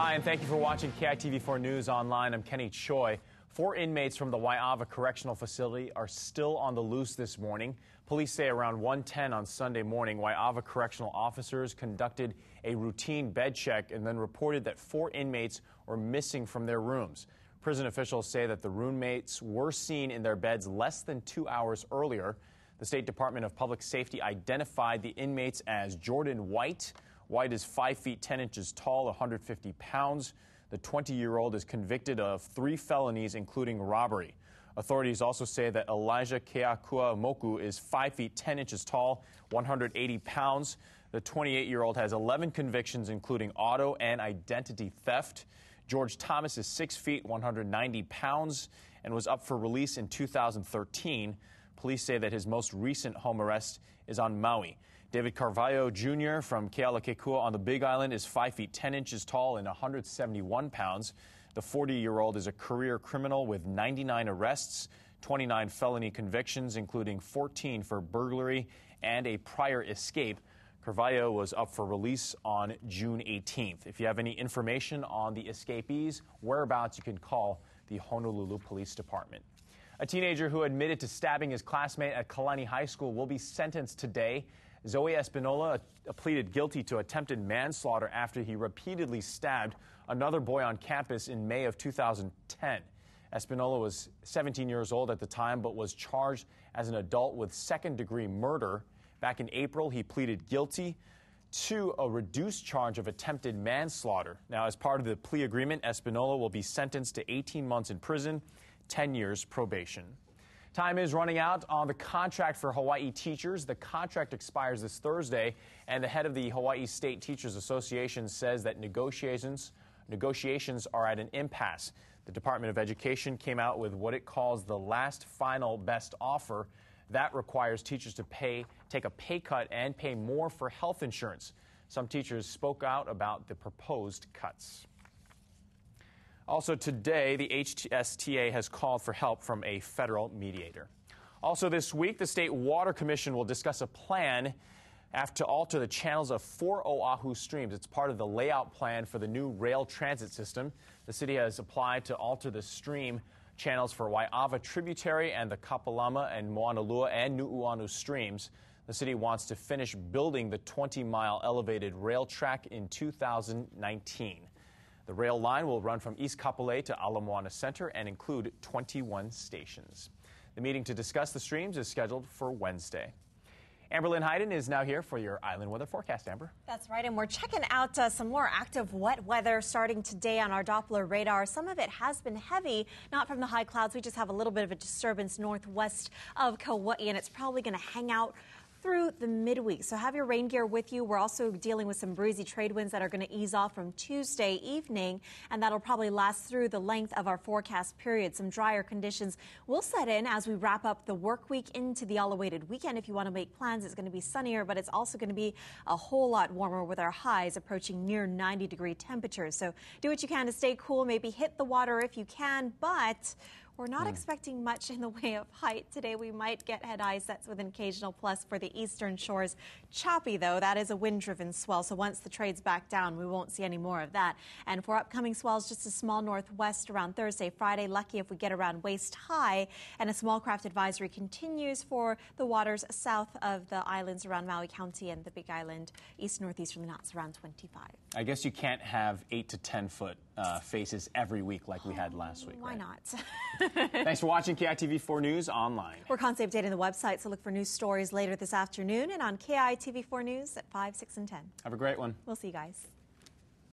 Hi, and thank you for watching KITV4 News Online. I'm Kenny Choi. 4 inmates from the Waiava Correctional Facility are still on the loose this morning. Police say around 1:10 on Sunday morning, Waiava correctional officers conducted a routine bed check and then reported that 4 inmates were missing from their rooms. Prison officials say that the roommates were seen in their beds less than 2 hours earlier. The State Department of Public Safety identified the inmates as Jordan White. White is 5 feet 10 inches tall, 150 pounds. The 20-year-old is convicted of 3 felonies, including robbery. Authorities also say that Elijah Keakua Moku is 5 feet 10 inches tall, 180 pounds. The 28-year-old has 11 convictions, including auto and identity theft. George Thomas is 6 feet, 190 pounds, and was up for release in 2013. Police say that his most recent home arrest is on Maui. David Carvalho Jr. from Kealakekua on the Big Island is 5 feet 10 inches tall and 171 pounds. The 40-year-old is a career criminal with 99 arrests, 29 felony convictions, including 14 for burglary and a prior escape. Carvalho was up for release on June 18th. If you have any information on the escapees' whereabouts, you can call the Honolulu Police Department. A teenager who admitted to stabbing his classmate at Kalani High School will be sentenced today. Zoe Espinola pleaded guilty to attempted manslaughter after he repeatedly stabbed another boy on campus in May of 2010. Espinola was 17 years old at the time, but was charged as an adult with second-degree murder. Back in April, he pleaded guilty to a reduced charge of attempted manslaughter. Now, as part of the plea agreement, Espinola will be sentenced to 18 months in prison, 10 years probation. Time is running out on the contract for Hawaii teachers. The contract expires this Thursday, and the head of the Hawaii State Teachers Association says that negotiations are at an impasse. The Department of Education came out with what it calls the last final best offer. That requires teachers to take a pay cut and pay more for health insurance. Some teachers spoke out about the proposed cuts. Also today, the HSTA has called for help from a federal mediator. Also this week, the State Water Commission will discuss a plan to alter the channels of 4 Oahu streams. It's part of the layout plan for the new rail transit system. The city has applied to alter the stream channels for Waiava Tributary and the Kapalama and Moanalua and Nu'uanu streams. The city wants to finish building the 20-mile elevated rail track in 2019. The rail line will run from East Kapolei to Ala Moana Center and include 21 stations. The meeting to discuss the streams is scheduled for Wednesday. Amberlynn Hayden is now here for your island weather forecast. Amber. That's right, and we're checking out some more active wet weather starting today on our Doppler radar. Some of it has been heavy, not from the high clouds. We just have a little bit of a disturbance northwest of Kauai, and it's probably going to hang out through the midweek. So have your rain gear with you. We're also dealing with some breezy trade winds that are going to ease off from Tuesday evening, and that'll probably last through the length of our forecast period. Some drier conditions will set in as we wrap up the work week into the all-awaited weekend. If you want to make plans, it's going to be sunnier, but it's also going to be a whole lot warmer with our highs approaching near 90-degree temperatures. So do what you can to stay cool. Maybe hit the water if you can, but we're not expecting much in the way of height today. We might get head high sets with an occasional plus for the eastern shores. Choppy, though. That is a wind-driven swell, so once the trades back down, we won't see any more of that. And for upcoming swells, just a small northwest around Thursday, Friday. Lucky if we get around waist high. And a small craft advisory continues for the waters south of the islands around Maui County and the Big Island. East-northeasterly knots around 25. I guess you can't have 8 to 10 foot faces every week like we had last week. Why right? not? Thanks for watching KITV4 News Online. We're constantly updating the website, so look for news stories later this afternoon and on KITV4 News at 5, 6, and 10. Have a great one. We'll see you guys.